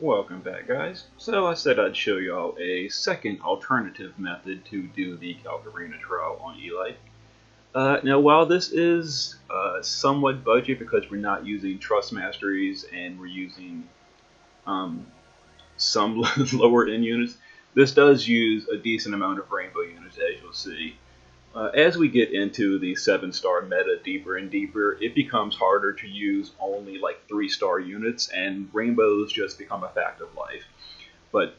Welcome back, guys. So I said I'd show y'all a second alternative method to do the Calcabrina trial on Eli. Now, while this is somewhat budget because we're not using trust masteries and we're using um, some lower end units, this does use a decent amount of rainbow units, as you'll see. As we get into the 7-star meta deeper and deeper, it becomes harder to use only like 3-star units, and rainbows just become a fact of life. But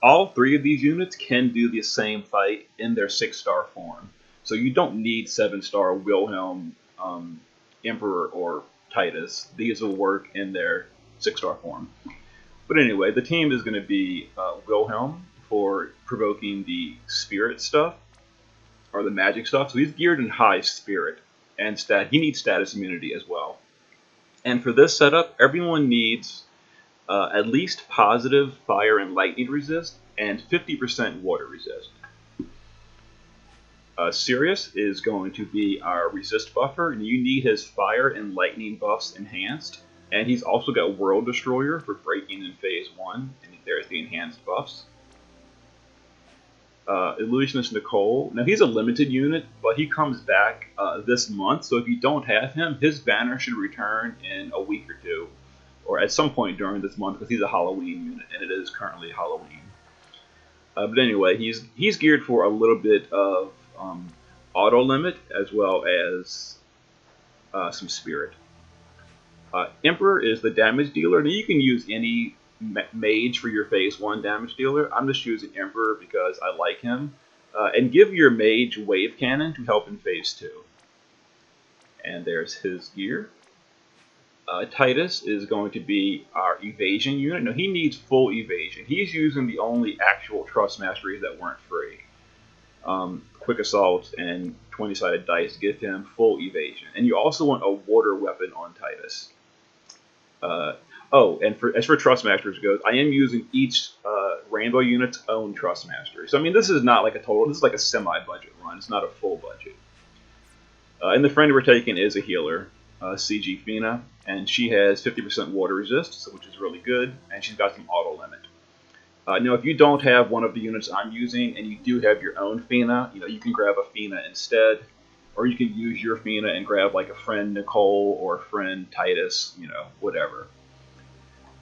all three of these units can do the same fight in their 6-star form. So you don't need 7-star Wilhelm, Emperor, or Titus. These will work in their 6-star form. But anyway, the team is going to be Wilhelm for provoking the spirit stuff or the magic stuff. So he's geared in high spirit and he needs status immunity as well. And for this setup, everyone needs at least positive fire and lightning resist and 50% water resist. Sirius is going to be our resist buffer, and you need his fire and lightning buffs enhanced. And he's also got World Destroyer for breaking in phase 1, and there's the enhanced buffs. Illusionist Nicole. Now he's a limited unit, but he comes back this month. So if you don't have him, his banner should return in a week or two, or at some point during this month, because he's a Halloween unit, and it is currently Halloween. But anyway, he's geared for a little bit of auto limit as well as some spirit. Emperor is the damage dealer. Now you can use any mage for your phase 1 damage dealer. I'm just using Emperor because I like him. And give your mage wave cannon to help in phase 2. And there's his gear. Titus is going to be our evasion unit. Now he needs full evasion. He's using the only actual trust masteries that weren't free. Quick assault and 20-sided dice give him full evasion. And you also want a water weapon on Titus. And as for Trust Masters goes, I am using each Rainbow unit's own Trust Mastery. So, I mean, this is not like a total, this is like a semi-budget run. It's not a full budget. And the friend we're taking is a healer, CG Fina, and she has 50% water resist, which is really good, and she's got some auto limit. Now, if you don't have one of the units I'm using, and you do have your own Fina, you can grab a Fina instead, or you can use your Fina and grab like a friend Nicole or a friend Titus, whatever.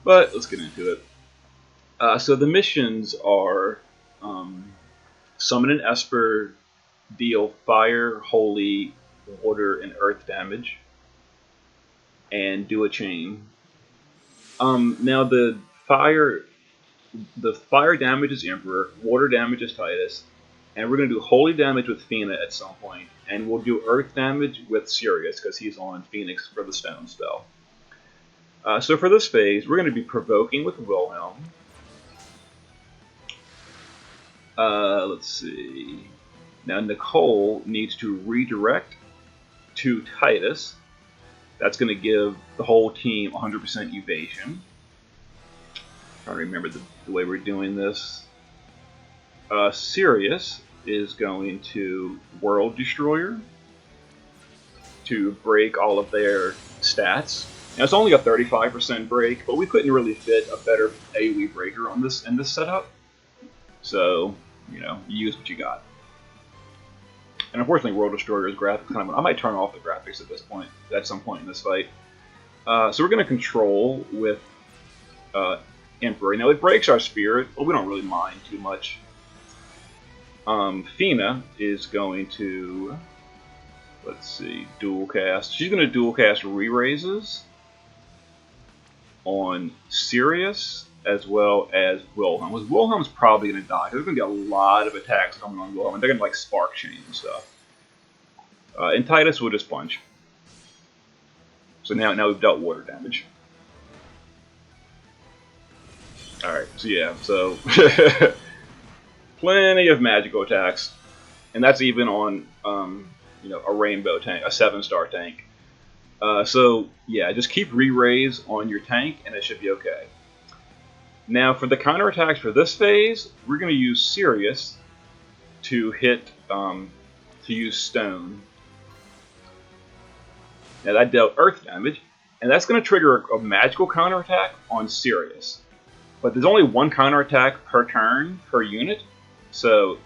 But let's get into it. So the missions are summon an Esper, deal fire, holy, water, and earth damage, and do a chain. Now the fire damage is Emperor, water damage is Titus, and we're going to do holy damage with Fina at some point, and we'll do earth damage with Sirius because he's on Phoenix for the stone spell. So for this phase, we're going to be provoking with Wilhelm. Let's see. Now Nicole needs to redirect to Titus. That's going to give the whole team 100% evasion. I'm trying to remember the way we're doing this. Sirius is going to World Destroyer to break all of their stats. Now it's only a 35% break, but we couldn't really fit a better AoE breaker in this setup. So, you use what you got. And unfortunately, World Destroyer's graphics I might turn off the graphics at some point in this fight. So we're going to control with Emperor. Now it breaks our spirit, but we don't really mind too much. Fina is going to, let's see, dual cast. She's going to dual cast Re-Raises on Sirius as well as Wilhelm. Wilhelm's probably going to die. There's going to be a lot of attacks coming on Wilhelm, and they're going to like spark chain and stuff. And Titus will just punch. So now we've dealt water damage. Alright, so plenty of magical attacks. And that's even on a rainbow tank, a 7-star tank. Just keep re-raise on your tank and it should be okay. Now for the counterattacks for this phase, we're going to use Sirius to use stone. Now that dealt earth damage, and that's going to trigger a magical counterattack on Sirius. But there's only one counterattack per turn per unit, so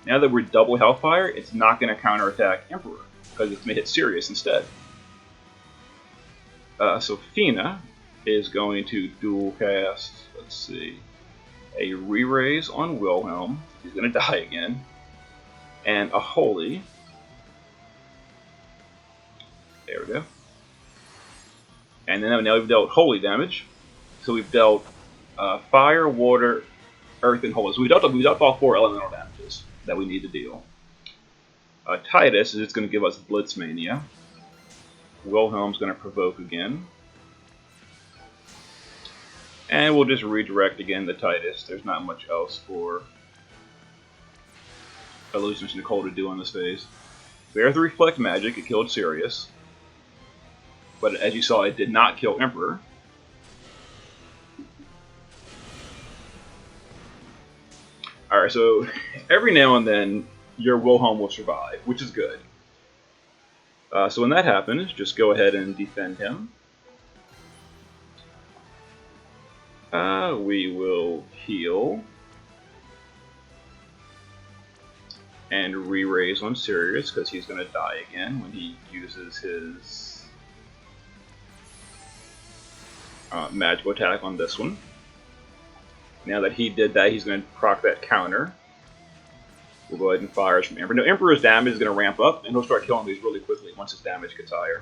now that we're double Hellfire, it's not going to counterattack Emperor, because it's going to hit Sirius instead. So Fina is going to dual cast, let's see, a Re-Raise on Wilhelm. He's going to die again. And a Holy. There we go. And then now we've dealt Holy damage. So we've dealt Fire, Water, Earth, and Holy. So we've dealt all 4 elemental damages that we need to deal. Titus is just going to give us Blitzmania. Wilhelm's going to provoke again. And we'll just redirect again the Titus. There's not much else for Illusionist Nicole to do on this phase. There's the Reflect Magic. It killed Sirius. But as you saw, it did not kill Emperor. Alright, so every now and then your Wilhelm will survive, which is good. So when that happens, just go ahead and defend him. We will heal. And re-raise on Sirius, because he's going to die again when he uses his magical attack on this one. Now that he did that, he's going to proc that counter. We'll go ahead and fire from Emperor. Now, Emperor's damage is going to ramp up, and he'll start killing these really quickly once his damage gets higher.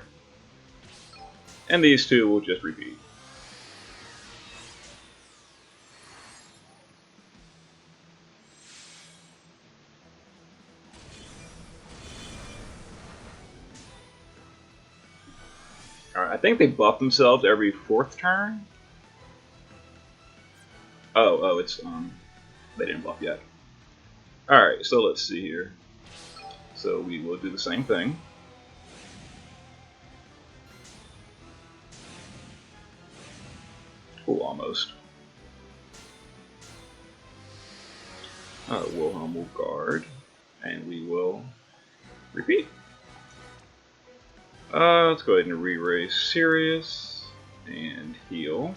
And these two will just repeat. Alright, I think they buff themselves every 4th turn. Oh, it's, they didn't buff yet. Alright, so let's see here. So we will do the same thing. Oh, almost. Wilhelm will guard, and we will repeat. Let's go ahead and re-raise Sirius and heal.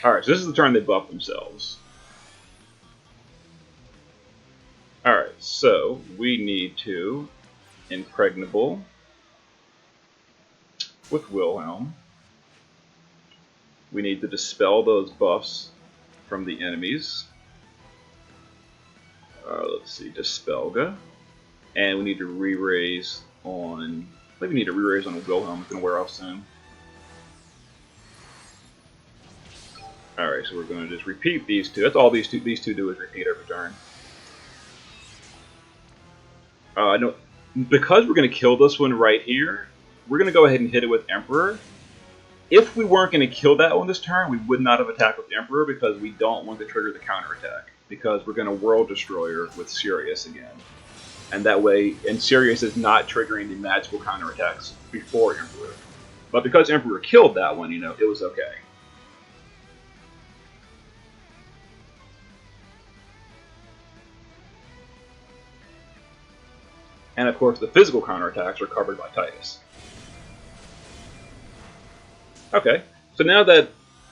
Alright, so this is the turn they buff themselves. Alright, so we need to Impregnable with Wilhelm. We need to dispel those buffs from the enemies. Let's see, Dispelga. And we need to re-raise on... I think we need to re-raise on Wilhelm. It's going to wear off soon. Alright, so we're going to just repeat these two. That's all these two do is repeat every turn. Because we're going to kill this one right here, we're going to go ahead and hit it with Emperor. If we weren't going to kill that one this turn, we would not have attacked with Emperor because we don't want to trigger the counterattack. Because we're going to World Destroyer with Sirius again. And that way, and Sirius is not triggering the magical counterattacks before Emperor. But because Emperor killed that one, it was okay. And of course, the physical counterattacks are covered by Titus. Okay, so now that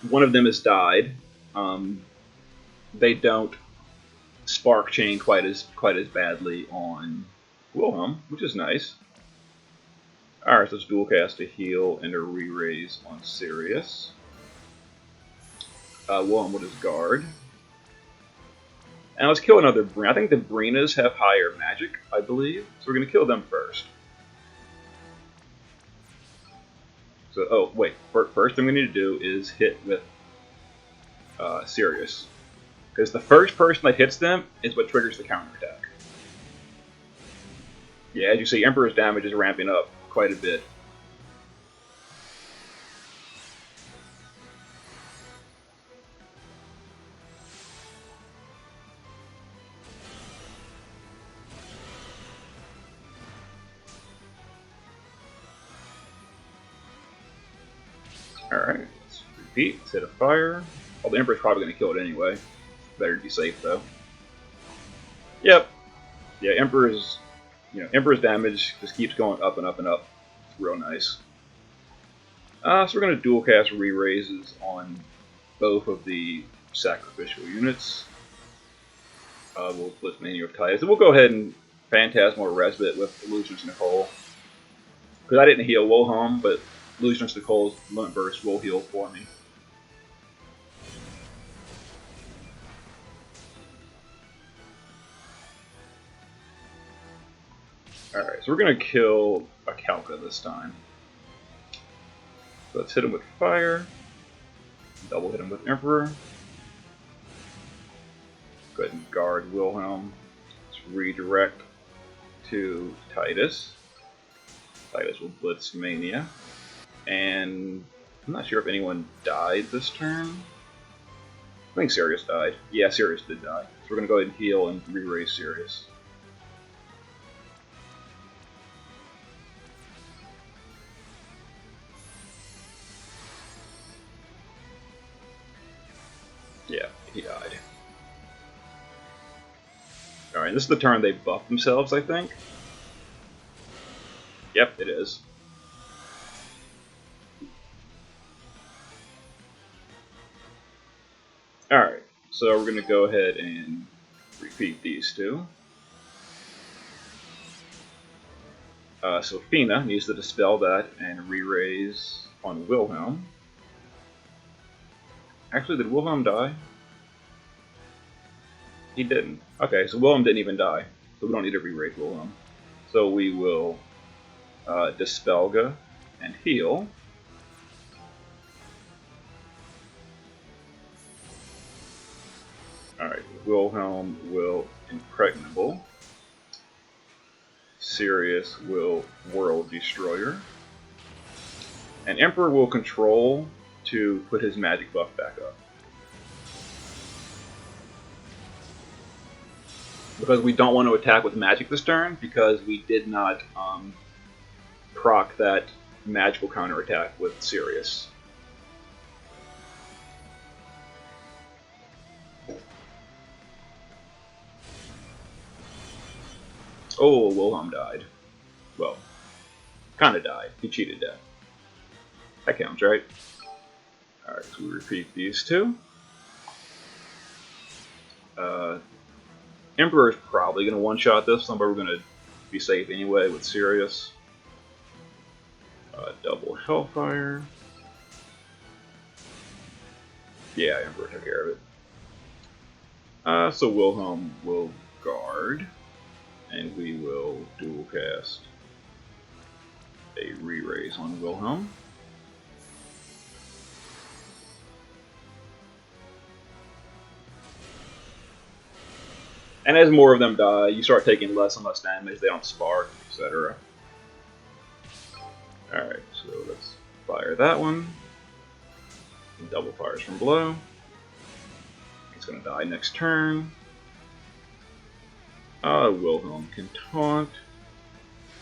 one of them has died, they don't spark chain quite as badly on Wilhelm, which is nice. Alright, so let's dual cast a heal and a re-raise on Sirius. Wilhelm with his guard. And let's kill another Brina. I think the Brinas have higher magic, I believe. So we're going to kill them first. So, oh, wait. First thing we need to do is hit with Sirius. Because the first person that hits them is what triggers the counterattack. Yeah, as you see, Emperor's damage is ramping up quite a bit. Alright, let's repeat. Let's hit a fire. Well, the Emperor's probably going to kill it anyway. Better to be safe, though. Yep. Yeah, Emperor's damage just keeps going up and up and up. It's real nice. So we're going to dual cast re-raises on both of the sacrificial units. We'll Blitz Mania of Titus. And we'll go ahead and Phantasmal Respite with Illusionist Nicole. Because I didn't heal Wilhelm, but Illusionist Nicole's Blunt Burst will heal for me. Alright, so we're going to kill a Calca this time. So let's hit him with Fire. Double hit him with Emperor. Go ahead and guard Wilhelm. Let's redirect to Titus. Titus will Blitz Mania. And I'm not sure if anyone died this turn. I think Sirius died. Yeah, Sirius did die. So we're going to go ahead and heal and re-raise Sirius. Yeah, he died. Alright, this is the turn they buff themselves, I think. Yep, it is. Alright, so we're going to go ahead and repeat these two. So Fina needs to dispel that and re-raise on Wilhelm. Actually, did Wilhelm die? He didn't. Okay, so Wilhelm didn't even die, so we don't need to re-raise Wilhelm. So we will Dispelga and heal. Alright, Wilhelm will Impregnable. Sirius will World Destroyer. And Emperor will Control to put his magic buff back up. Because we don't want to attack with magic this turn, because we did not proc that magical counterattack with Sirius. Oh, Wilhelm died. Well, kind of died. He cheated death. That counts, right? Alright, so we repeat these two. Emperor is probably going to one-shot this one, but we're going to be safe anyway with Sirius. Double Hellfire. Yeah, Emperor took care of it. So Wilhelm will guard, and we will dual cast a re-raise on Wilhelm. And as more of them die, you start taking less and less damage, they don't spark, etc. Alright, so let's fire that one. Double fires from below. It's going to die next turn. Wilhelm can taunt.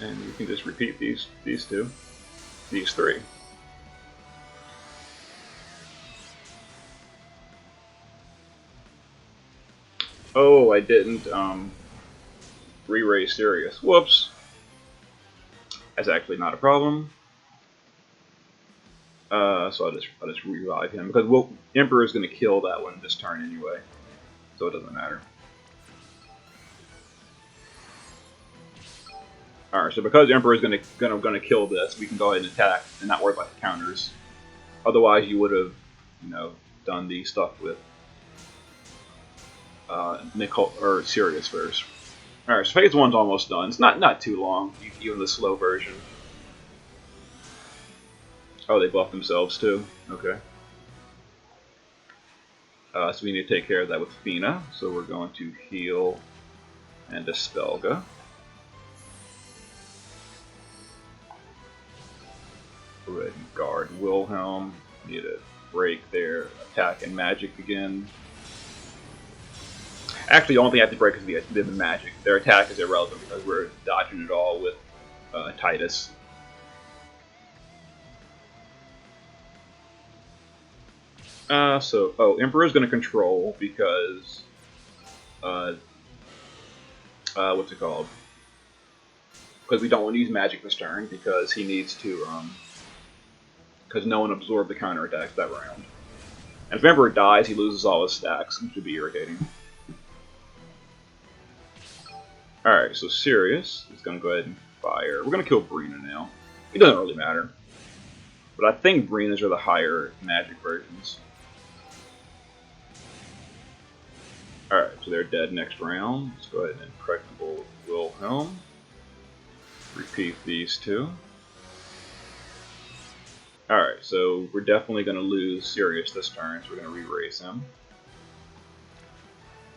And you can just repeat these two. These three. Oh, I didn't re-raise Sirius. Whoops. That's actually not a problem. So I'll just revive him because Emperor is going to kill that one this turn anyway, so it doesn't matter. All right, so because Emperor is going to kill this, we can go ahead and attack and not worry about the counters. Otherwise, you would have, done the stuff with Nicole or Sirius first. All right, so phase one's almost done. It's not too long, even the slow version. Oh, they buffed themselves too. Okay. So we need to take care of that with Fina. So we're going to heal and Dispelga. Go ahead and guard Wilhelm. Need to break their attack and magic again. Actually, the only thing I have to break is the magic. Their attack is irrelevant because we're dodging it all with Titus. Emperor's going to control because, what's it called? Because we don't want to use magic this turn because he needs to, because no one absorbed the counterattacks that round. And if Emperor dies, he loses all his stacks, which would be irritating. Alright, so Sirius is going to go ahead and fire. We're going to kill Brina now. It doesn't really matter. But I think Brinas are the higher magic versions. Alright, so they're dead next round. Let's go ahead and impregnable Wilhelm. Repeat these two. Alright, so we're definitely going to lose Sirius this turn, so we're going to re-raise him.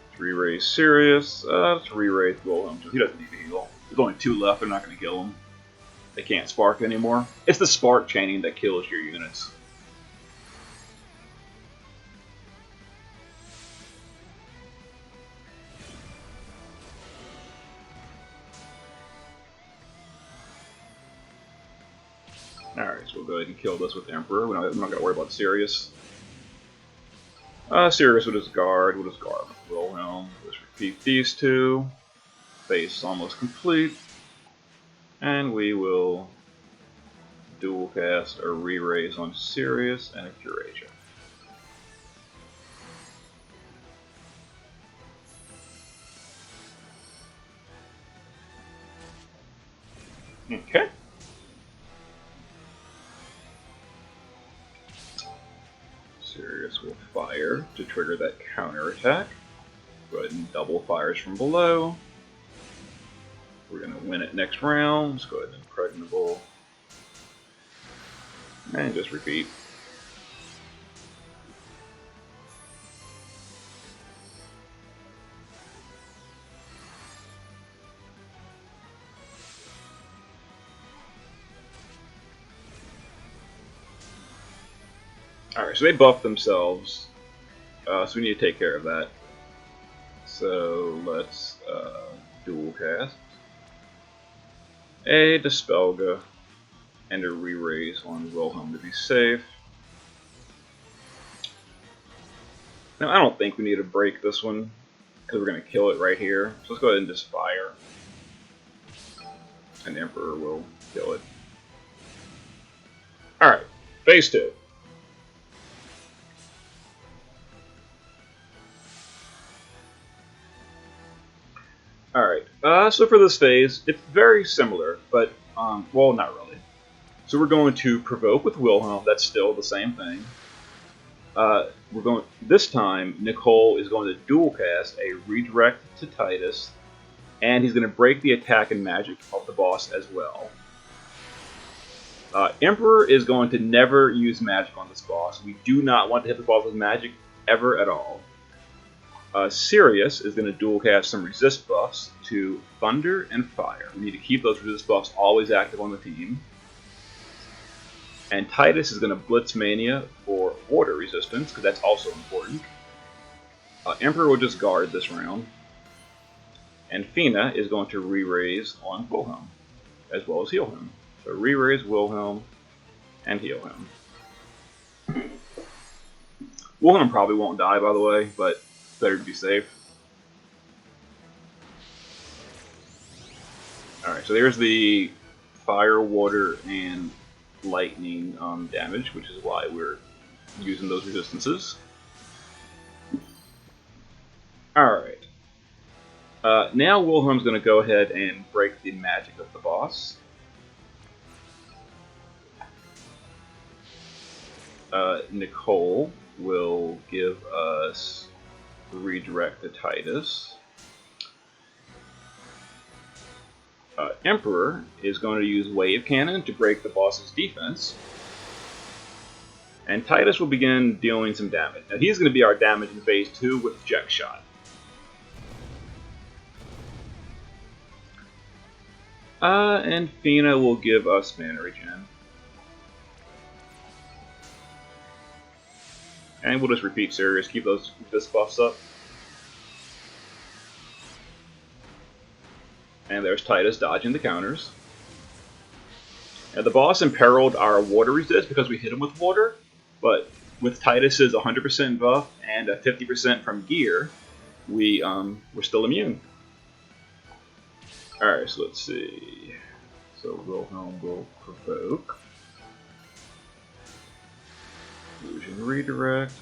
Let's re-raise Sirius. Let's re-raise Wilhelm, so he doesn't need to heal. There's only 2 left, they're not going to kill him. They can't spark anymore. It's the spark chaining that kills your units. Alright, so we'll go ahead and kill this with Emperor. We're not going to worry about Sirius. Sirius will just guard. We'll just guard with Wilhelm. Let's repeat these two. Base almost complete. And we will dual cast a re-raise on Sirius and a Curasia. Okay. Sirius will fire to trigger that counter attack. Go ahead and double fires from below. We're going to win it next round. Let's go ahead and impregnable. And just repeat. Alright, so they buffed themselves. So we need to take care of that. So let's dual cast a Dispelga and a re-raise on Wilhelm to be safe. Now I don't think we need to break this one because we're going to kill it right here. So let's go ahead and just fire. And Emperor will kill it. Alright, phase 2. Alright, so for this phase, it's very similar, but, well, not really. So we're going to provoke with Wilhelm, that's still the same thing. This time, Nicole is going to dual cast a redirect to Titus, and he's going to break the attack and magic of the boss as well. Emperor is going to never use magic on this boss. We do not want to hit the boss with magic ever at all. Sirius is going to dual cast some resist buffs to Thunder and Fire. We need to keep those resist buffs always active on the team. And Titus is going to Blitz Mania for water resistance, because that's also important. Emperor will just guard this round. And Fina is going to re-raise on Wilhelm, as well as heal him. So re-raise Wilhelm and heal him. Wilhelm probably won't die, by the way, but better to be safe. Alright, so there's the fire, water, and lightning damage, which is why we're using those resistances. Alright. Now Wilhelm's going to go ahead and break the magic of the boss. Nicole will give us redirect to Titus. Emperor is going to use Wave Cannon to break the boss's defense. And Titus will begin dealing some damage. Now he's going to be our damage in phase 2 with Jet Shot. And Fina will give us mana regen. And we'll just repeat Sirius, keep those buffs up. And there's Titus dodging the counters. And the boss imperiled our water resist because we hit him with water, but with Titus's 100% buff and a 50% from gear, we're still immune. Alright, so let's see. So Wilhelm will provoke. Illusion redirect.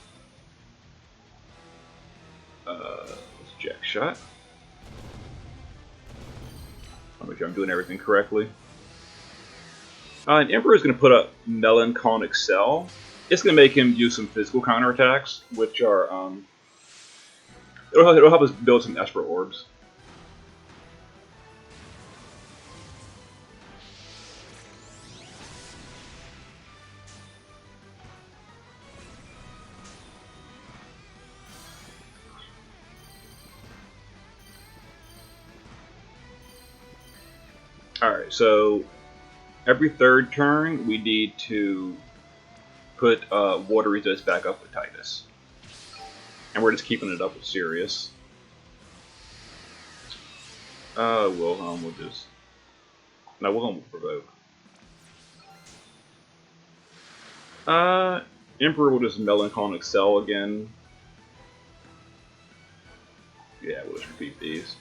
Let's jack shot. I'll make sure I'm doing everything correctly. And Emperor is going to put up Melancholic Cell. It's going to make him use some physical counterattacks, which are it'll help us build some Esper orbs. Alright, so every third turn we need to put water resist back up with Titus. And we're just keeping it up with Sirius. Wilhelm will just... No, Wilhelm will provoke. Emperor will just Melancholic Cell again. Yeah, we'll just repeat these.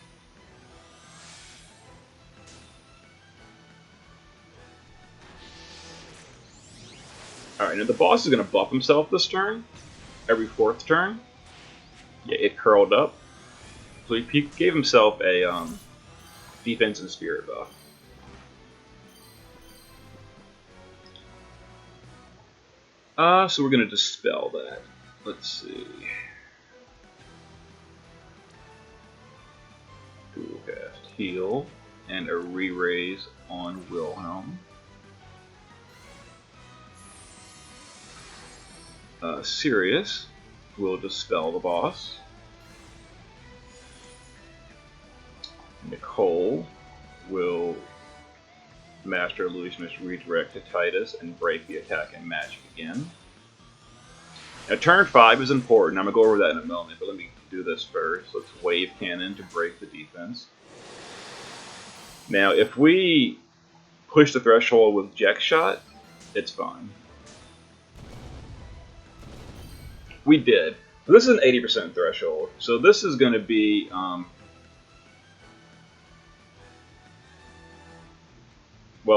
Alright, now the boss is going to buff himself this turn. Every fourth turn. Yeah, it curled up. So he gave himself a defense and spirit buff. So we're going to dispel that. Let's see. Dual cast heal and a re-raise on Wilhelm. Sirius will dispel the boss. Nicole will Master Illusionist redirect to Titus and break the attack and magic again. Now turn 5 is important. I'm going to go over that in a moment, but let me do this first. Let's Wave Cannon to break the defense. Now if we push the threshold with Jack Shot, it's fine. We did. This is an 80% threshold, so this is going to be well,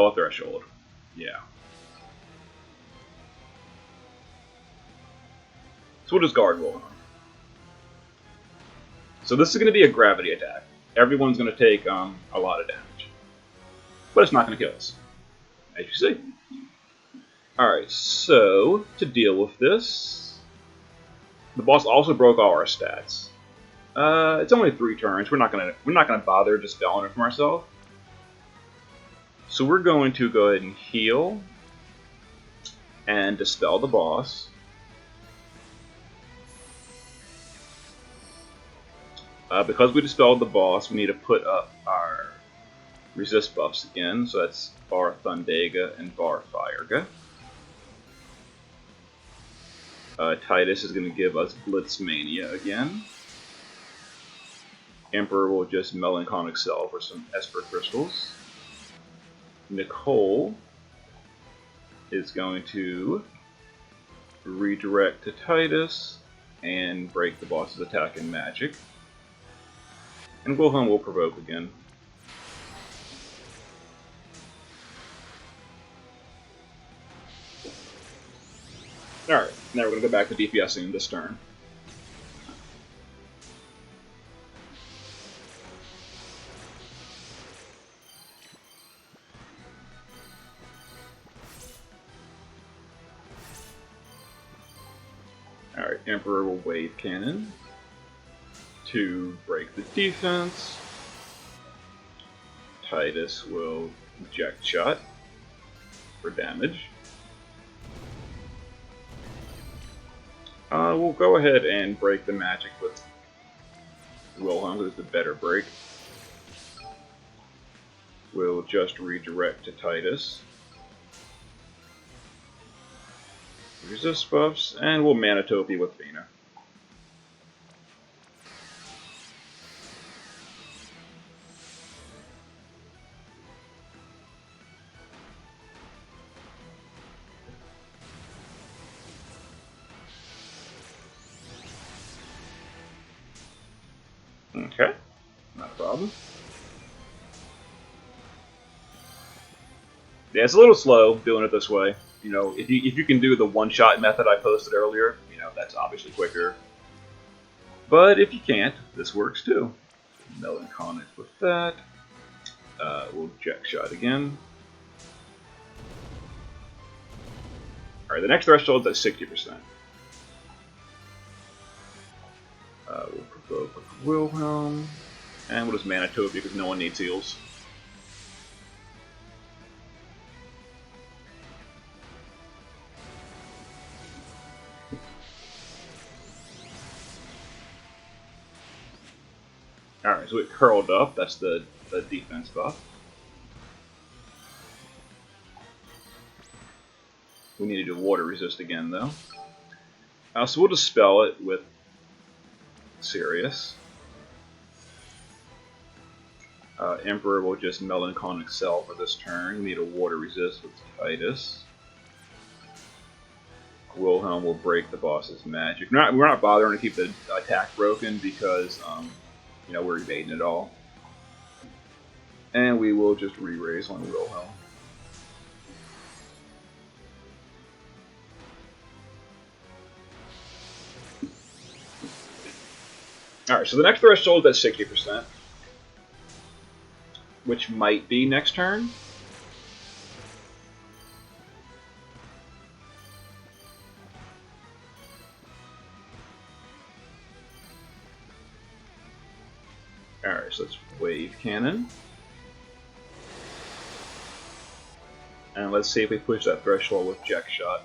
a threshold. Yeah. So we'll just guard Wilhelm. So this is going to be a gravity attack. Everyone's going to take a lot of damage, but it's not going to kill us, as you see. Alright, so to deal with this, the boss also broke all our stats. It's only 3 turns. We're not gonna bother dispelling it from ourselves. So we're going to go ahead and heal and dispel the boss. Because we dispelled the boss, we need to put up our resist buffs again. So that's Bar Thundega and Bar Fireга. Titus is going to give us Blitzmania again. Emperor will just Melancholic Cell for some Esper Crystals. Nicole is going to redirect to Titus and break the boss's attack and magic. And Wilhelm will provoke again. Alright, now we're going to go back to DPSing this turn. Alright, Emperor will Wave Cannon to break the defense. Titus will Eject Shot for damage. We'll go ahead and break the magic with Wilhelm, who's the better break. We'll just redirect to Titus. Resist buffs, and we'll Manatopy with Vina. Okay, not a problem. Yeah, it's a little slow doing it this way. You know, if you can do the one-shot method I posted earlier, you know, that's obviously quicker. But if you can't, this works too. Melancholic with that. We'll jack shot again. Alright, the next threshold is at 60%. We'll provoke with Wilhelm. And we'll just mana to it because no one needs heals. Alright, so it curled up. That's the defense buff. We need to do water resist again, though. So we'll dispel it with Sirius. Emperor will just Melancholic Cell for this turn. We need a water resist with Titus. Wilhelm will break the boss's magic. We're not bothering to keep the attack broken because you know, we're evading it all. And we will just re-raise on Wilhelm. Alright, so the next threshold is at 60%. Which might be next turn. Alright, so let's wave cannon. And let's see if we push that threshold with Jack Shot.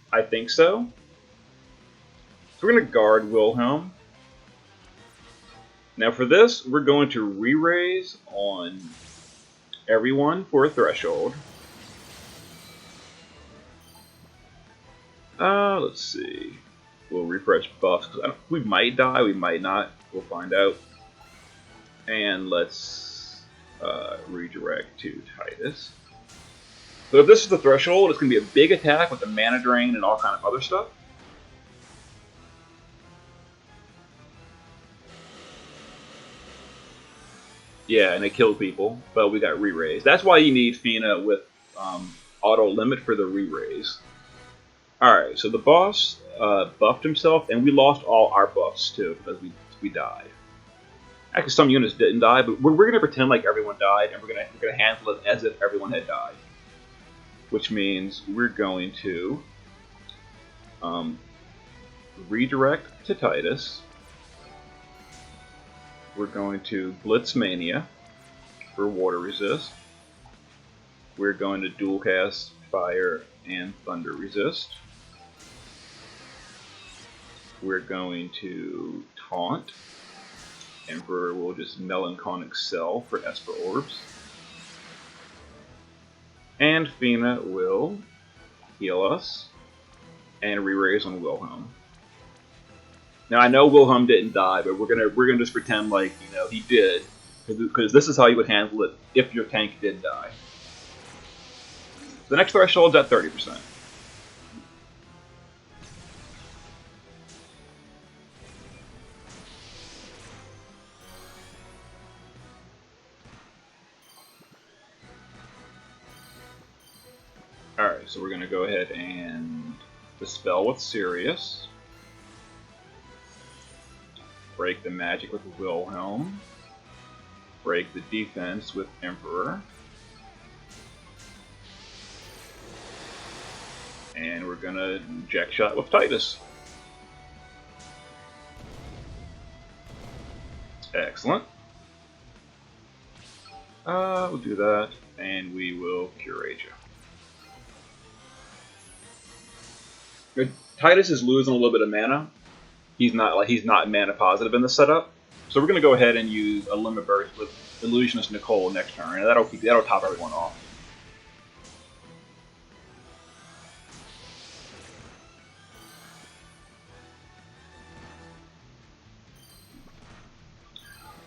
I think so. So we're going to guard Wilhelm. Now for this, we're going to re-raise on everyone for a threshold. Let's see. We'll refresh buffs. We might die, we might not. We'll find out. And let's redirect to Titus. So if this is the threshold, it's going to be a big attack with the mana drain and all kind of other stuff. Yeah, and it killed people, but we got re-raised. That's why you need Fina with auto limit for the re-raise. Alright, so the boss buffed himself, and we lost all our buffs too, because we died. Actually, some units didn't die, but we're going to pretend like everyone died, and we're going to handle it as if everyone had died. Which means we're going to redirect to Titus. We're going to Blitzmania for water resist. We're going to dual cast fire and thunder resist. We're going to taunt. Emperor will just Melancholic Cell for Esper Orbs. And Fina will heal us and re-raise on Wilhelm. Now I know Wilhelm didn't die, but we're gonna just pretend like, you know, he did, because this is how you would handle it if your tank did die. The next threshold's at 30%. Alright, so we're gonna go ahead and dispel with Sirius. Break the magic with Wilhelm. Break the defense with Emperor. And we're gonna jack shot with Titus. Excellent. We'll do that, and we will curate you. Titus is losing a little bit of mana. He's not mana positive in the setup, so we're gonna go ahead and use a limit burst with Illusionist Nicole next turn, and that'll top everyone off.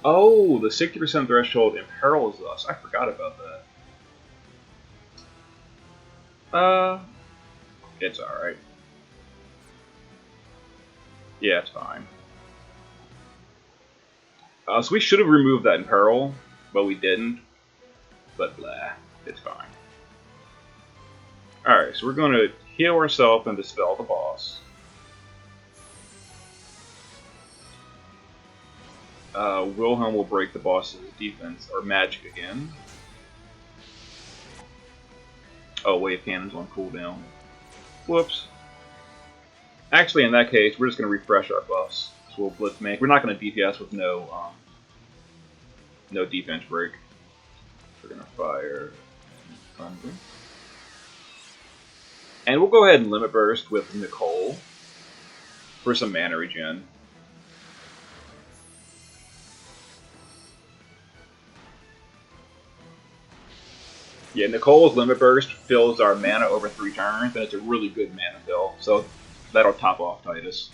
Oh, the 60% threshold imperils us. I forgot about that. It's alright. Yeah, it's fine. So we should have removed that Imperil, but we didn't. But blah, it's fine. Alright, so we're going to heal ourselves and dispel the boss. Wilhelm will break the boss's defense, or magic again. Oh, wave cannon's on cooldown. Whoops. Actually, in that case, we're just going to refresh our buffs. So we'll blitz make. We're not going to DPS with no defense break. We're going to fire thunder. And we'll go ahead and limit burst with Nicole for some mana regen. Yeah, Nicole's limit burst fills our mana over 3 turns, and it's a really good mana fill. So that'll top off Titus.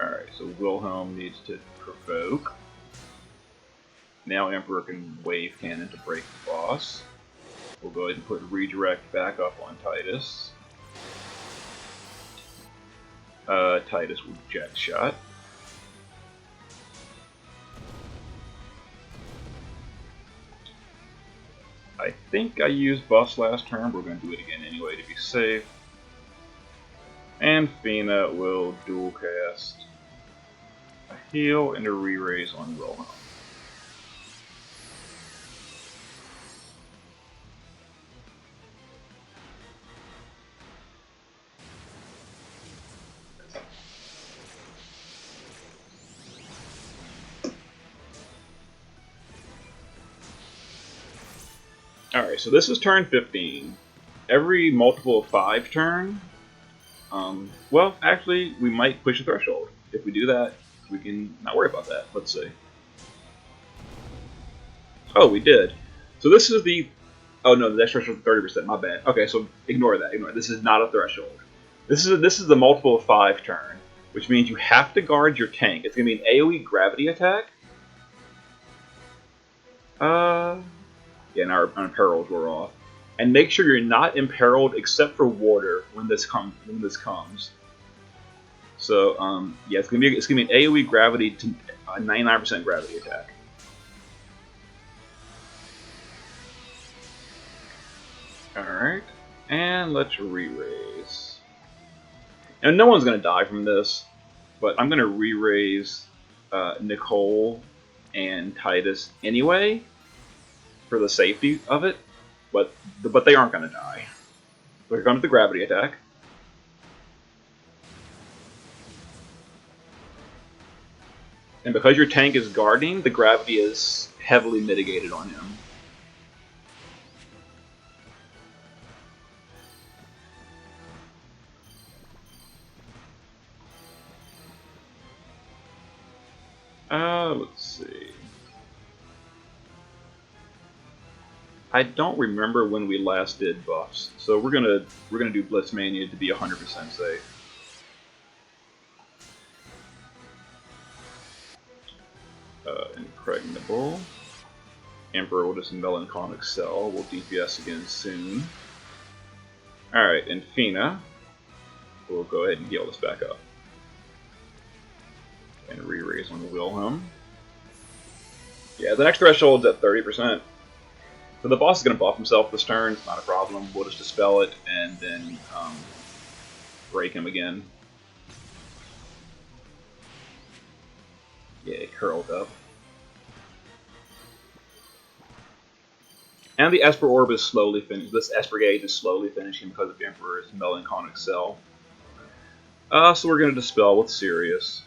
Alright, so Wilhelm needs to provoke. Now Emperor can wave cannon to break the boss. We'll go ahead and put redirect back up on Titus. Titus will jet shot. I think I used buffs last turn, but we're going to do it again anyway to be safe. And Fina will dual cast a heal and a re-raise on Wilhelm. Alright, so this is turn 15. Every multiple of 5 turn, well, actually, we might push a threshold. If we do that, we can not worry about that. Let's see. Oh, we did. So this is the... Oh no, the next threshold is 30%, my bad. Okay, so ignore that, ignore it. This is not a threshold. This is the multiple of 5 turn, which means you have to guard your tank. It's going to be an AoE gravity attack. Yeah, and our imperils were off. And make sure you're not imperiled except for water when this comes. So yeah, it's gonna be an AoE gravity to 99% gravity attack. All right, and let's re-raise. And no one's gonna die from this, but I'm gonna re-raise Nicole and Titus anyway, for the safety of it, but they aren't going to die. They're going to the gravity attack. And because your tank is guarding, the gravity is heavily mitigated on him. Let's see. I don't remember when we last did buffs, so we're gonna do Blitzmania to be 100% safe. Impregnable. Emperor will just Melancholic Cell. We'll DPS again soon. Alright, and Fina. We'll go ahead and heal this back up. And re-raise on Wilhelm. Yeah, the next threshold's at 30%. So the boss is going to buff himself this turn, it's not a problem. We'll just dispel it and then break him again. Yeah, it curled up. And the Esper Orb is slowly finished. This Esper Gauge is slowly finishing because of the Emperor's Melancholic Cell. So we're going to dispel with Sirius.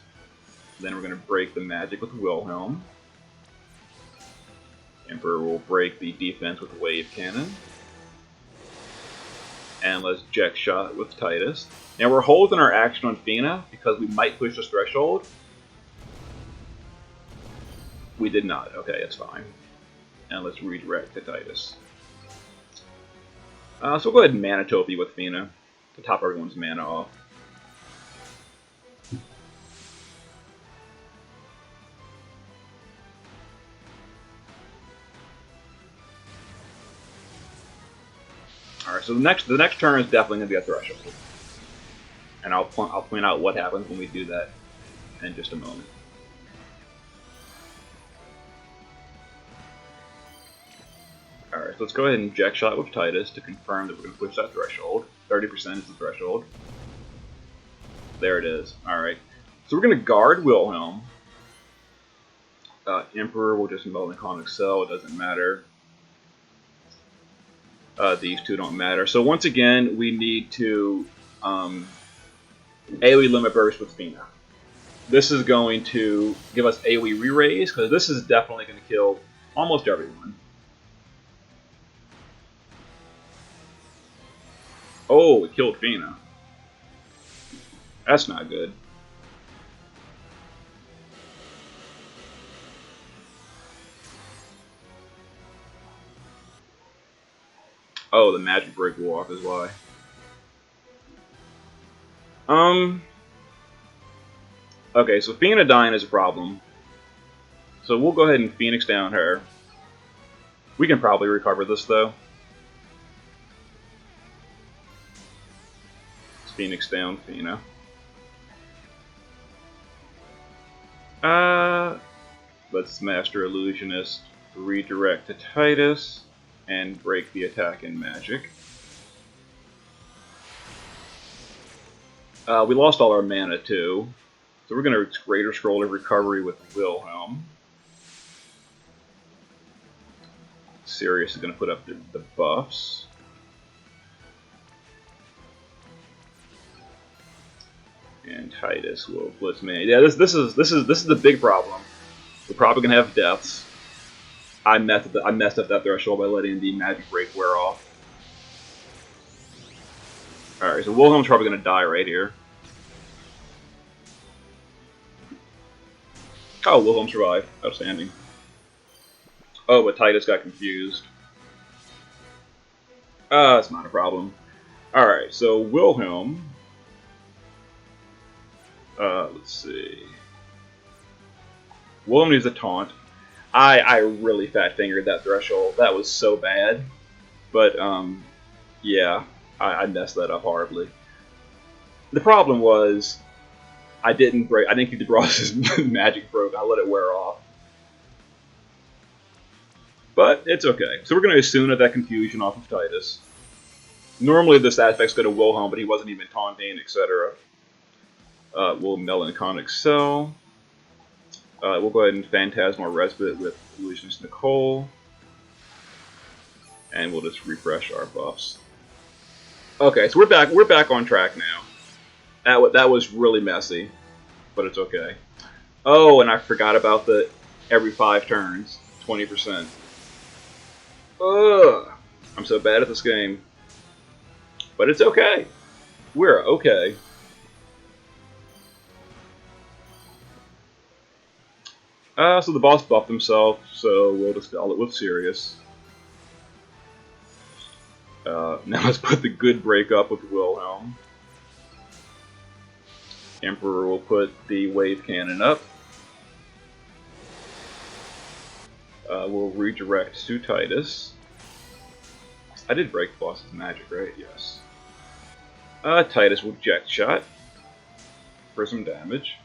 Then we're going to break the magic with Wilhelm. Emperor will break the defense with Wave Cannon. And let's Jet Shot with Titus. Now we're holding our action on Fina because we might push this threshold. We did not. Okay, it's fine. And let's redirect to Titus. So we'll go ahead and Manatopy with Fina to top everyone's mana off. Alright, so the next turn is definitely going to be a threshold. And I'll point out what happens when we do that in just a moment. Alright, so let's go ahead and Jack Shot with Titus to confirm that we're going to push that threshold. 30% is the threshold. There it is. Alright. So we're going to guard Wilhelm. Emperor will just Melancholic Cell, it doesn't matter. These two don't matter. So once again, we need to AoE Limit Burst with Fina. This is going to give us AoE re-raise, because this is definitely going to kill almost everyone. Oh, it killed Fina. That's not good. Oh, the magic break walk is why. Okay, so Fina dying is a problem. So we'll go ahead and Phoenix down her. We can probably recover this though. Let's Phoenix down Fina. Let's Master Illusionist, redirect to Titus, and break the attack in magic. We lost all our mana too, so we're going to Greater Scroll of Recovery with Wilhelm. Sirius is going to put up the buffs. And Titus will blitz mana. Yeah, this is the big problem. We're probably gonna have deaths. I messed up that threshold by letting the magic break wear off. Alright, so Wilhelm's probably gonna die right here. Oh, Wilhelm survived. Outstanding. Oh, but Titus got confused. That's not a problem. Alright, so Wilhelm. Let's see. Wilhelm needs a taunt. I really fat fingered that threshold. That was so bad. But yeah, I messed that up horribly. The problem was I didn't keep the Bross's magic broke. I let it wear off. But it's okay. So we're gonna assume that confusion off of Titus. Normally this aspect's go to Wilhelm, but he wasn't even taunting, etc. We'll Melancholic Cell. We'll go ahead and Phantasmal Respite with Illusionist Nicole. And we'll just refresh our buffs. Okay, so we're back on track now. That was really messy, but it's okay. Oh, and I forgot about the every 5 turns, 20%. Ugh, I'm so bad at this game. But it's okay. We're okay. So the boss buffed himself, so we'll dispel it with Sirius. Now let's put the good break up with Wilhelm. Emperor will put the wave cannon up. We'll redirect to Titus. I did break the boss's magic, right? Yes. Titus will Jack Shot for some damage.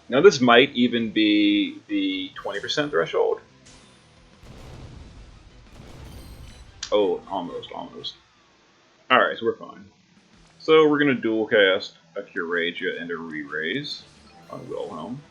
Now this might even be the 20% threshold. Oh, almost. Alright, so we're fine. So we're going to dual cast a Curagia and a Re-Raise on Wilhelm.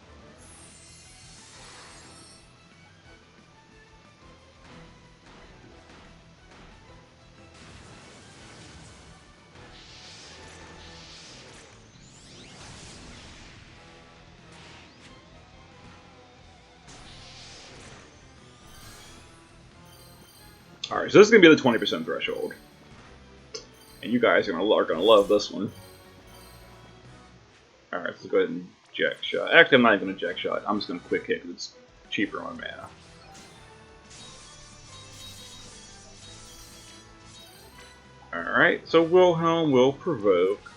Alright, so this is going to be the 20% threshold. And you guys are gonna love this one. Alright, let's go ahead and Jack Shot. Actually, I'm not even going to Jack Shot. I'm just going to Quick Hit because it's cheaper on mana. Alright, so Wilhelm will provoke.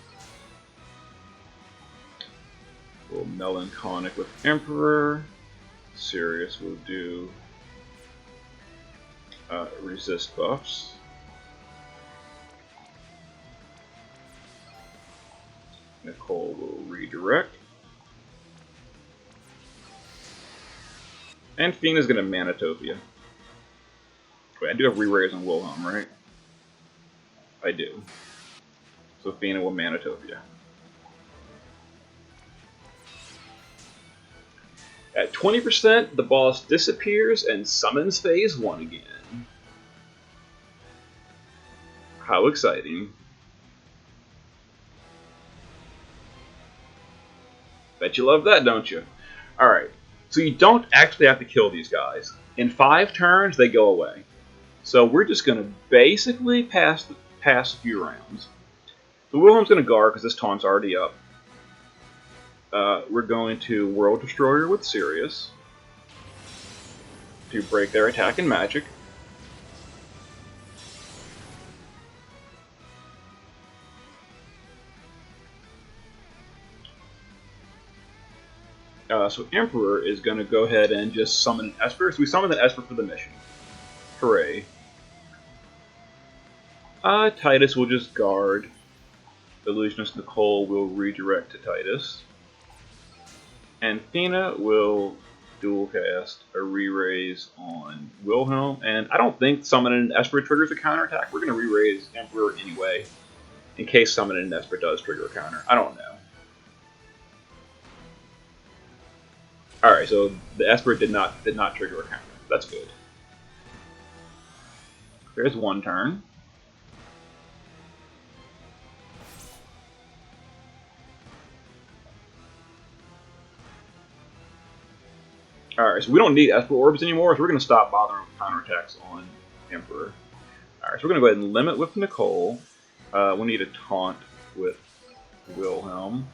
We'll Melancholic with Emperor. Sirius will do resist buffs. Nicole will redirect. And Fina's going to Manatopia. Wait, I do have re-raise on Wilhelm, right? I do. So Fina will Manatopia. At 20%, the boss disappears and summons phase 1 again. How exciting. Bet you love that, don't you? Alright, so you don't actually have to kill these guys. In 5 turns, they go away. So we're just going to basically pass a few rounds. The Wilhelm's going to guard because this taunt's already up. We're going to World Destroyer with Sirius to break their attack and magic. So Emperor is going to go ahead and just summon an Esper. So we summon the Esper for the mission. Hooray. Titus will just guard. Illusionist Nicole will redirect to Titus. And Fina will dual cast a re-raise on Wilhelm. And I don't think summoning an Esper triggers a counterattack. We're going to re-raise Emperor anyway, in case summoning an Esper does trigger a counter. I don't know. Alright, so the Esper did not trigger a counter. That's good. There's one turn. Alright, so we don't need Esper Orbs anymore, so we're going to stop bothering with counterattacks on Emperor. Alright, so we're going to go ahead and limit with Nicole. We need a taunt with Wilhelm.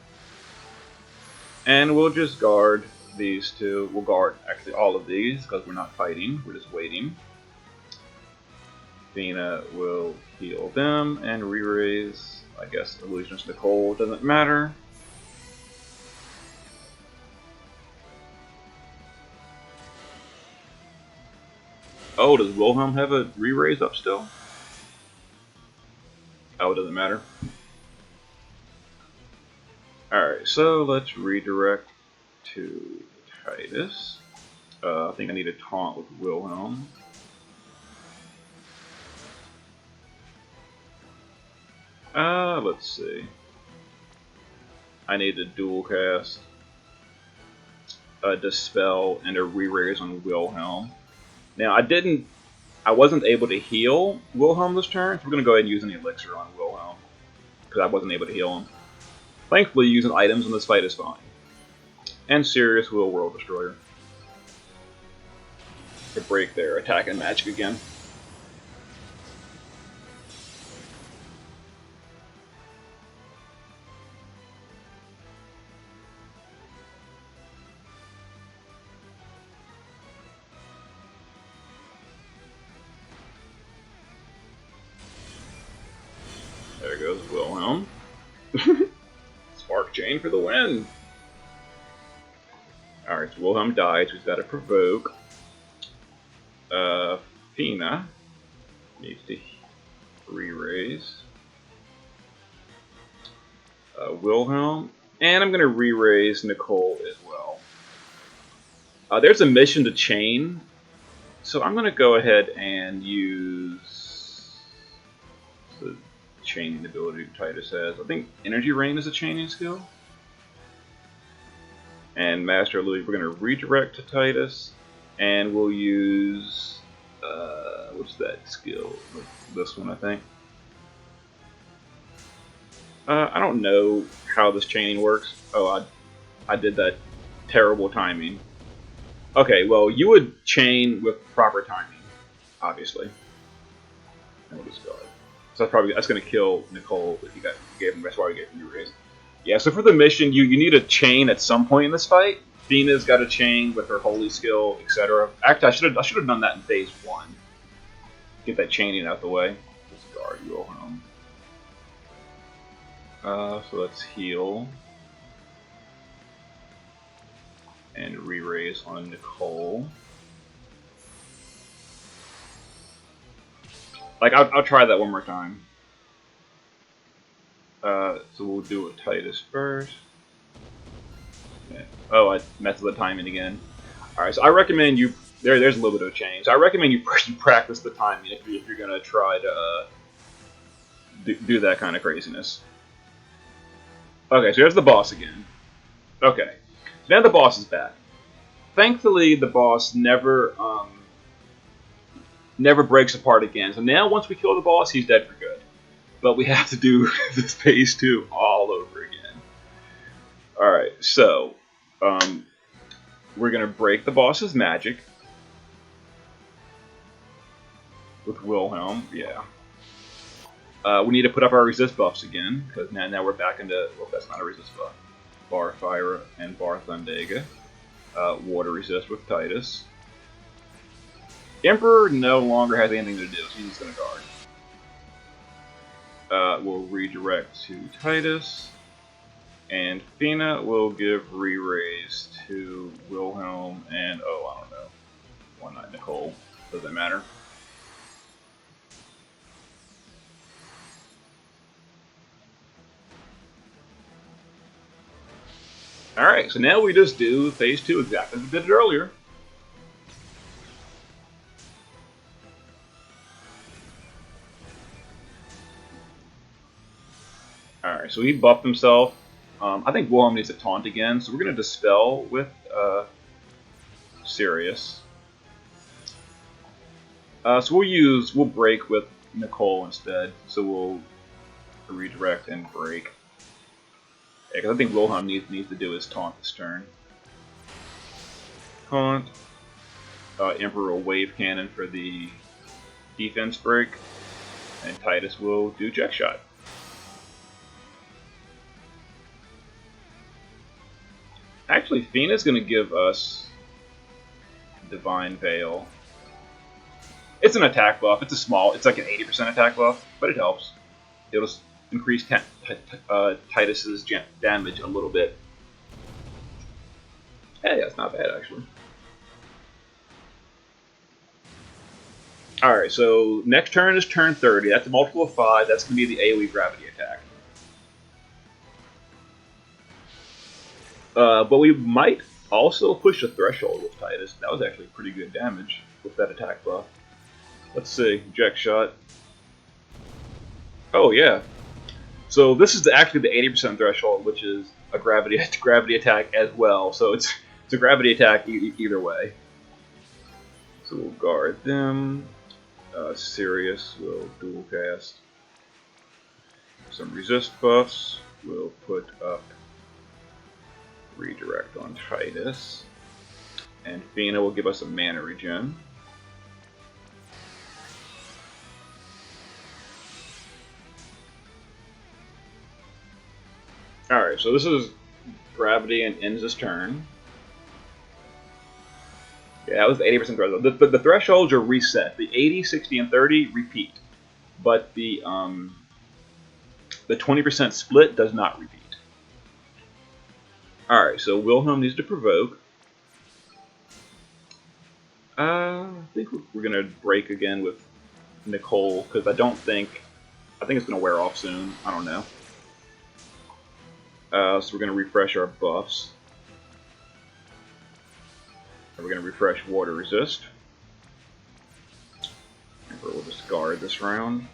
And we'll just guard these two. We'll guard actually all of these because we're not fighting, we're just waiting. Fina will heal them and re-raise. I guess Illusionist Nicole doesn't matter. Oh, does Wilhelm have a re-raise up still? Oh, it doesn't matter. Alright, so let's redirect to Titus. I think I need a taunt with Wilhelm. Let's see. I need a dual cast, a Dispel, and a re-raise on Wilhelm. Now, I wasn't able to heal Wilhelm this turn, so we're going to go ahead and use an elixir on Wilhelm, because I wasn't able to heal him. Thankfully, using items in this fight is fine. And Sirius will World Destroyer to break their attack and magic again. There goes Wilhelm. Spark Chain for the win! Alright, so Wilhelm dies, we've got to provoke. Fina needs to re-raise. Wilhelm. And I'm going to re-raise Nicole as well. There's a mission to chain, so I'm going to go ahead and use the chaining ability Titus has. I think Energy Rain is a chaining skill. And Master Louis, we're going to redirect to Titus, and we'll use what's that skill? This one, I think. I don't know how this chaining works. Oh, I did that terrible timing. Okay, well, you would chain with proper timing, obviously. And we'll just go ahead. So that's going to kill Nicole if you gave him. That's why we gave him your raise. Yeah. So for the mission, you need a chain at some point in this fight. Fina's got a chain with her holy skill, etc. Actually, I should have done that in phase 1. Get that chaining out the way. Just guard Wilhelm. So let's heal and re-raise on Nicole. Like, I'll try that one more time. So we'll do a Titus first. Okay. Oh, I messed with the timing again. Alright, so I recommend you... There's a little bit of a change. I recommend you practice the timing if you're going to try to do that kind of craziness. Okay, so here's the boss again. Okay, so now the boss is back. Thankfully, the boss never breaks apart again. So now, once we kill the boss, he's dead for good. But we have to do this phase 2 all over again. Alright, so we're going to break the boss's magic with Wilhelm, yeah. We need to put up our resist buffs again, because now we're back into, well, that's not a resist buff. Bar Fire and Bar Thundega. Water resist with Titus. Emperor no longer has anything to do, so he's just going to guard. We'll redirect to Titus. And Fina will give re-raise to Wilhelm and, oh, I don't know. Why not Nicole? Doesn't matter. Alright, so now we just do phase 2 exactly as we did it earlier. Alright, so he buffed himself. I think Wilhelm needs a taunt again, so we're going to dispel with Sirius. So we'll break with Nicole instead. So we'll redirect and break. Yeah, because I think Wilhelm needs to do his taunt this turn. Taunt. Emperor will wave cannon for the defense break. And Titus will do jet shot. Actually, Fina's going to give us Divine Veil. It's an attack buff. It's like an 80% attack buff, but it helps. It'll increase Titus's damage a little bit. Hey, that's not bad, actually. Alright, so next turn is turn 30. That's a multiple of 5. That's going to be the AoE gravity attack. But we might also push the threshold with Titus. That was actually pretty good damage with that attack buff. Let's see. Jet shot. Oh, yeah. So this is actually the 80% threshold, which is a gravity attack as well. So it's a gravity attack either way. So we'll guard them. Sirius will dual cast. Some resist buffs. We'll put up redirect on Titus. And Fina will give us a mana regen. Alright, so this is gravity and ends this turn. Yeah, that was the 80% threshold. The thresholds are reset. The 80, 60, and 30 repeat. But the 20% split does not repeat. Alright, so Wilhelm needs to provoke. I think we're going to break again with Nicole, because I think it's going to wear off soon. I don't know. So we're going to refresh our buffs. And we're going to refresh water resist. And we'll discard this round.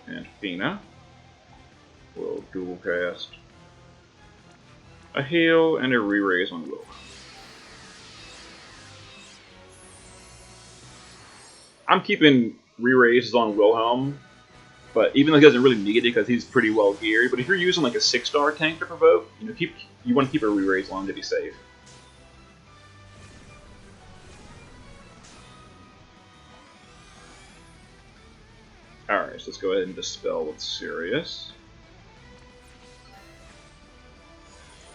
And Fina will dual cast a heal and a re-raise on Wilhelm. I'm keeping re-raises on Wilhelm, but even though he doesn't really need it because he's pretty well geared, but if you're using like a 6-star tank to provoke, you want to keep a re-raise on to be safe. Alright, so let's go ahead and dispel with Sirius.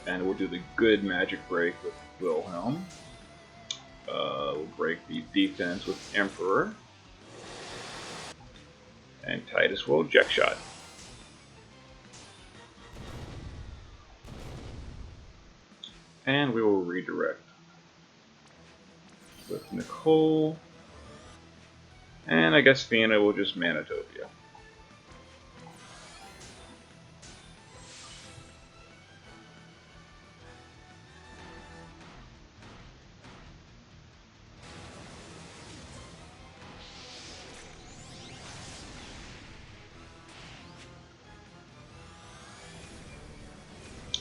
And we'll do the good magic break with Wilhelm. We'll break the defense with Emperor. And Titus will jet shot. And we will redirect with Nicole. And I guess Fina will just Manatopia.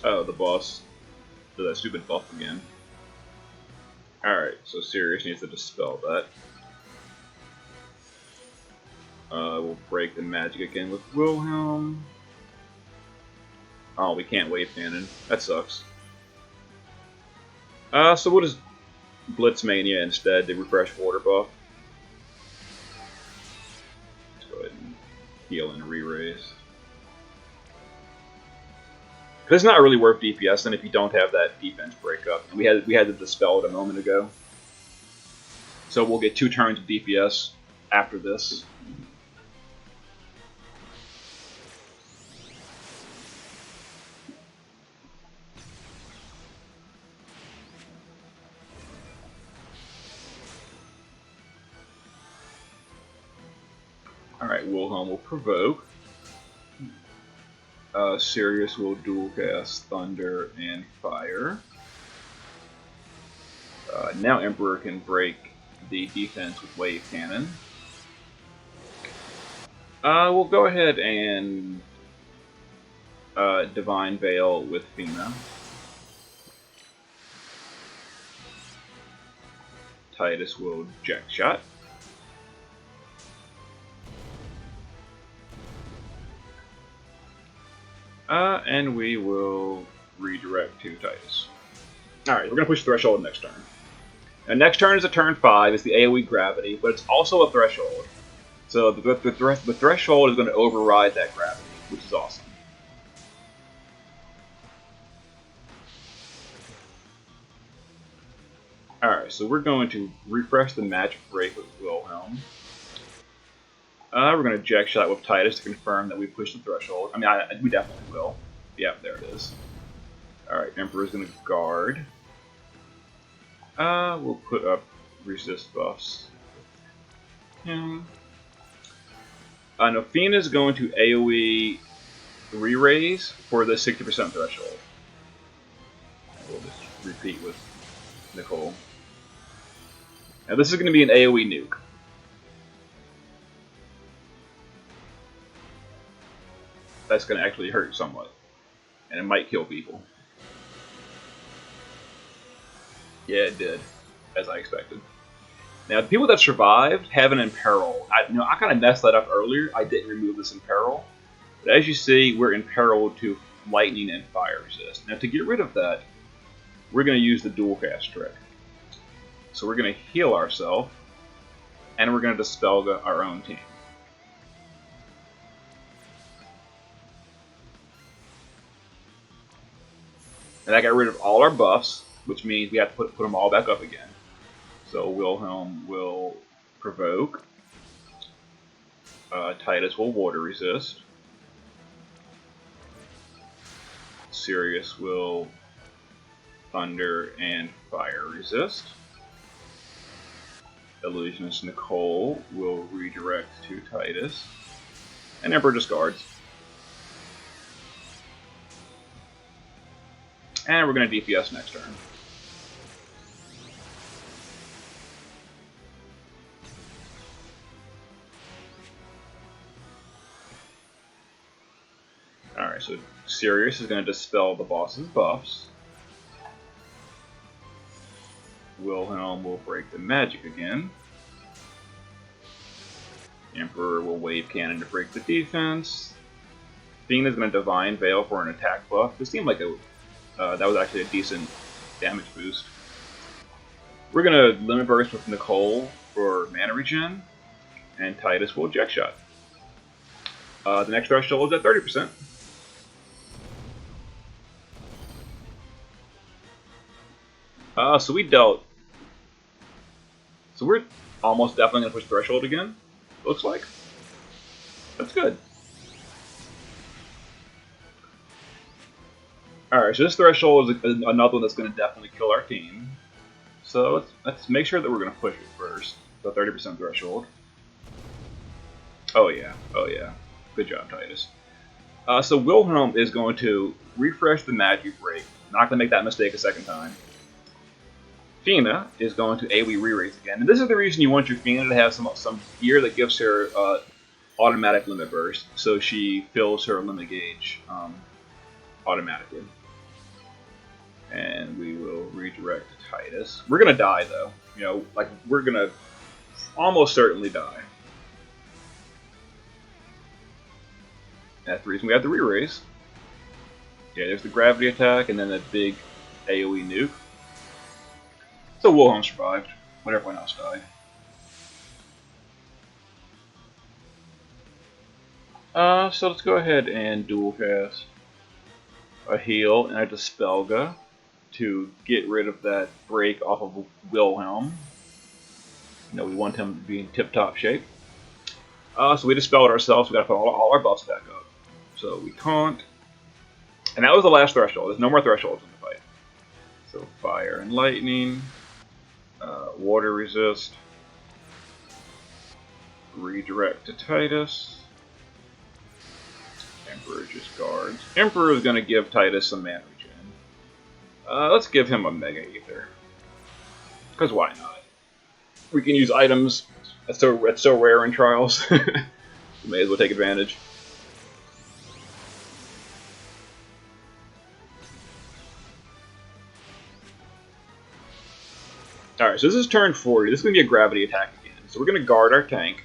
Oh, the boss did that stupid buff again. Alright, so Sirius needs to dispel that. We'll break the magic again with Wilhelm. Oh, we can't wave cannon. That sucks. So we'll just Blitzmania instead to refresh water buff. Let's go ahead and heal and re-raise. Because it's not really worth DPS, and if you don't have that defense breakup, and we had to dispel it a moment ago. So we'll get 2 turns of DPS after this. Alright, Wilhelm will provoke. Sirius will dual cast Thunder and Fire. Now Emperor can break the defense with Wave Cannon. We'll go ahead and Divine Veil with Fina. Titus will Jack Shot. And we will redirect to Titus. Alright, we're going to push Threshold next turn. Now, next turn is a turn 5, it's the AoE Gravity, but it's also a Threshold. So the Threshold is going to override that Gravity, which is awesome. Alright, so we're going to refresh the Magic Break with Wilhelm. We're going to Jack Shot with Titus to confirm that we pushed the Threshold. I mean, we definitely will. Yep, there it is. Alright, Emperor's going to guard. We'll put up resist buffs. Now Fina's going to AoE re-raise for the 60% threshold. We'll just repeat with Nicole. Now this is going to be an AoE nuke. That's going to actually hurt somewhat. And it might kill people. Yeah, it did. As I expected. Now, the people that survived have an Imperil. I kind of messed that up earlier. I didn't remove this Imperil. But as you see, we're Imperiled to Lightning and Fire Resist. Now, to get rid of that, we're going to use the Dual Cast trick. So we're going to heal ourselves. And we're going to Dispel our own team. And that got rid of all our buffs, which means we have to put them all back up again. So Wilhelm will provoke. Titus will water resist. Sirius will thunder and fire resist. Illusionist Nicole will redirect to Titus. And Emperor discards. And we're going to DPS next turn. Alright, so Sirius is going to dispel the boss's buffs. Wilhelm will break the magic again. Emperor will wave cannon to break the defense. Fiend is going to Divine Veil for an attack buff. This seemed like that was actually a decent damage boost. We're going to Limit Burst with Nicole for mana regen. And Titus will Eject Shot. The next threshold is at 30%. So we dealt. So we're almost definitely going to push Threshold again. Looks like. That's good. Alright, so this Threshold is another one that's going to definitely kill our team. So let's make sure that we're going to push it first. The 30% threshold. Oh yeah, oh yeah. Good job, Titus. So Wilhelm is going to refresh the magic break. Not going to make that mistake a second time. Fina is going to AoE re-raise again. And this is the reason you want your Fina to have some gear that gives her automatic limit burst. So she fills her limit gauge automatically. And we will redirect to Titus. We're gonna die though. You know, like we're gonna almost certainly die. That's the reason we have the re-raise. Yeah, there's the gravity attack and then that big AoE nuke. So Wilhelm survived, but everyone else died. So let's go ahead and dual cast a heal and a Dispelga to get rid of that break off of Wilhelm. You know, we want him to be in tip-top shape. So we dispelled ourselves. We gotta put all our buffs back up. So we taunt. And that was the last threshold. There's no more thresholds in the fight. So fire and lightning. Water resist. Redirect to Titus. Emperor just guards. Emperor is going to give Titus some mana regen. Let's give him a Mega Ether. Because why not? We can use items. That's so rare in Trials. We may as well take advantage. Alright, so this is turn 40. This is going to be a gravity attack again. So we're going to guard our tank.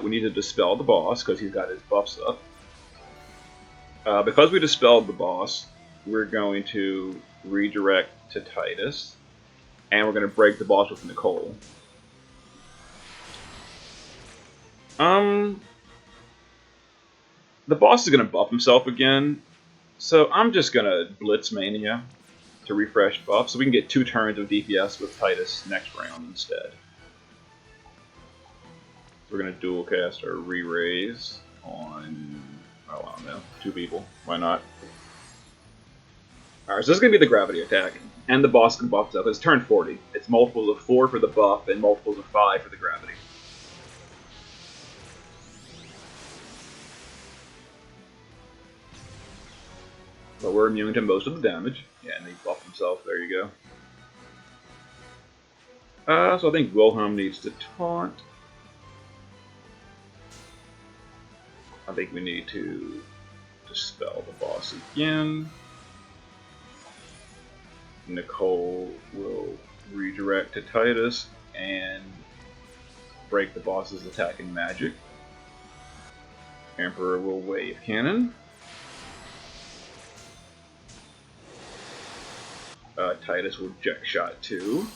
We need to dispel the boss because he's got his buffs up. Because we dispelled the boss, we're going to redirect to Titus. And we're going to break the boss with Nicole. The boss is going to buff himself again. So I'm just going to Blitz Mania to refresh buff. So we can get 2 turns of DPS with Titus next round instead. We're going to dual cast our re-raise on, oh, I don't know, 2 people. Why not? Alright, so this is going to be the gravity attack. And the boss can buff itself. It's turn 40. It's multiples of 4 for the buff and multiples of 5 for the gravity. But we're immune to most of the damage. Yeah, and they buff themselves. There you go. So I think Wilhelm needs to taunt. I think we need to dispel the boss again. Nicole will redirect to Titus and break the boss's attacking magic. Emperor will wave cannon. Titus will jet shot 2.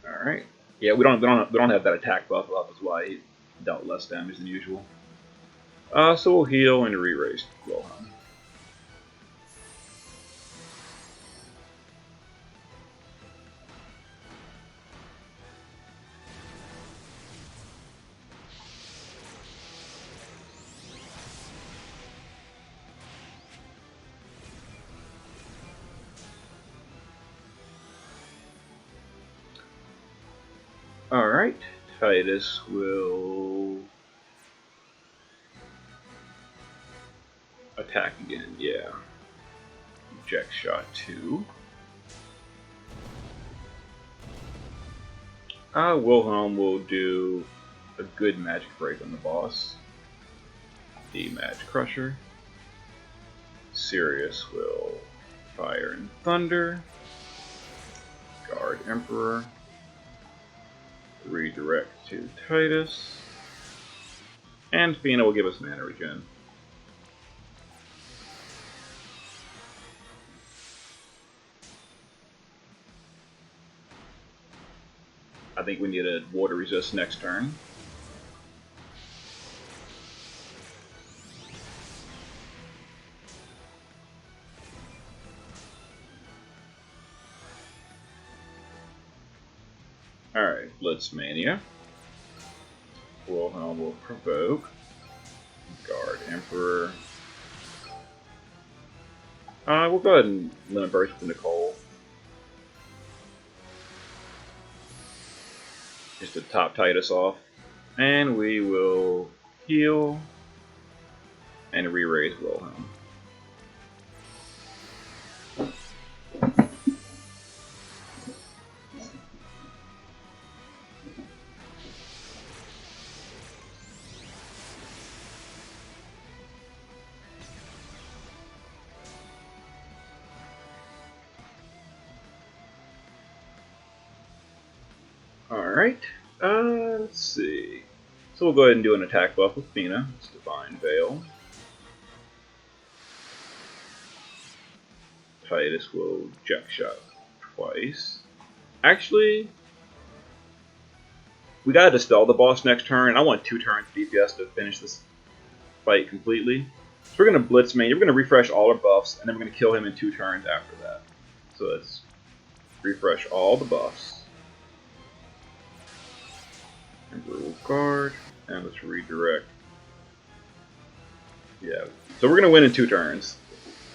Alright. Yeah, we don't have that attack buff up, is why he dealt less damage than usual. So we'll heal and re-raise Wilhelm. Alright, Titus will attack again, yeah. Eject shot 2. Wilhelm will do a good magic break on the boss. The Magic Crusher. Sirius will fire and thunder. Guard Emperor. Redirect to Titus. And Fina will give us mana regen. I think we need a water resist next turn. Alright, Blitz Mania. Wilhelm will provoke. Guard Emperor. We'll go ahead and Limit Burst with Nicole. Just to top Titus off. And we will heal and re-raise Wilhelm. Alright, let's see. So we'll go ahead and do an attack buff with Fina. It's Divine Veil. Titus will Jack Shot twice. Actually, we gotta dispel the boss next turn. I want 2 turns DPS to finish this fight completely. So we're gonna Blitz main. We're gonna refresh all our buffs, and then we're gonna kill him in 2 turns after that. So let's refresh all the buffs. Emperor will guard, and let's redirect. Yeah. So we're gonna win in 2 turns.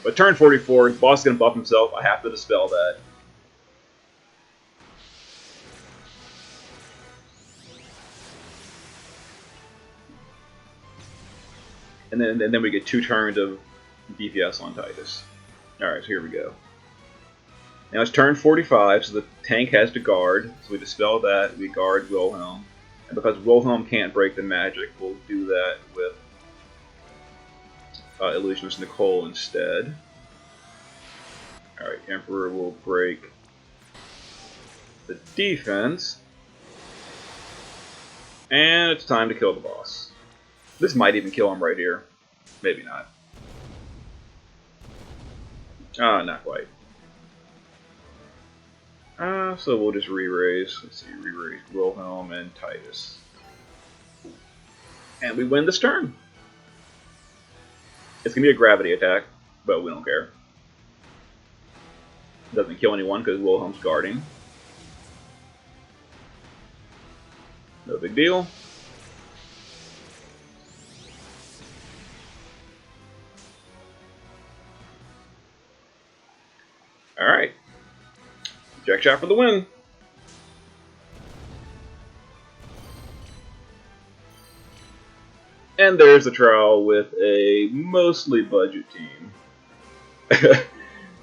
But turn 44, the boss is gonna buff himself. I have to dispel that. And then we get 2 turns of DPS on Titus. Alright, so here we go. Now it's turn 45, so the tank has to guard. So we dispel that, we guard Wilhelm. And because Wilhelm can't break the magic, we'll do that with Illusionist Nicole instead. Alright, Emperor will break the defense. And it's time to kill the boss. This might even kill him right here. Maybe not. Not quite. So we'll just re-raise. Let's see, re-raise Wilhelm and Titus. And we win this turn. It's going to be a gravity attack, but we don't care. Doesn't kill anyone because Wilhelm's guarding. No big deal. Alright. Jack Shot for the win. And there's the trial with a mostly budget team.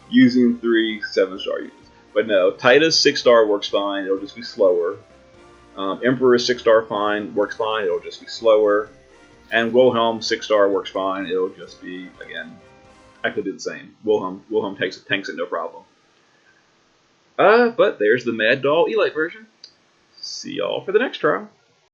Using 3 7-star units. But no, Titus 6-star works fine, it'll just be slower. Emperor 6-star fine, works fine, it'll just be slower. And Wilhelm 6-star works fine, it'll just be, again, I could do the same. Wilhelm tanks it no problem. But there's the Mad Doll Elite version. See y'all for the next trial.